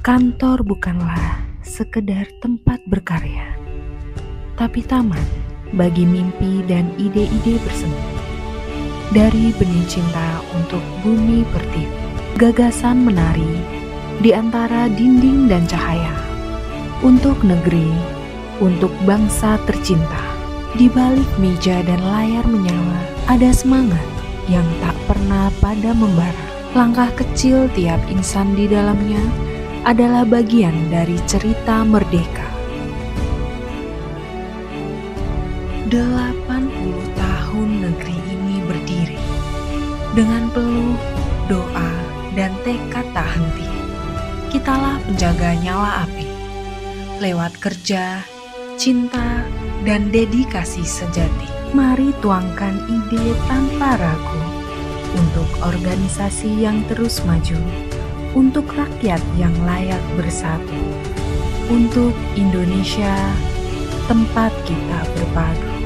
Kantor bukanlah sekedar tempat berkarya, tapi taman bagi mimpi dan ide-ide bersemi. Dari benih cinta untuk bumi pertiwi, gagasan menari di antara dinding dan cahaya. Untuk negeri, untuk bangsa tercinta. Di balik meja dan layar menyala, ada semangat yang tak pernah pada membara. Langkah kecil tiap insan di dalamnya adalah bagian dari cerita merdeka. 80 tahun negeri ini berdiri dengan peluh, doa, dan tekad tak henti. Kitalah penjaga nyala api. Lewat kerja, cinta, dan dedikasi sejati, mari tuangkan ide tanpa ragu untuk organisasi yang terus maju, untuk rakyat yang layak bersatu, untuk Indonesia, tempat kita berpadu.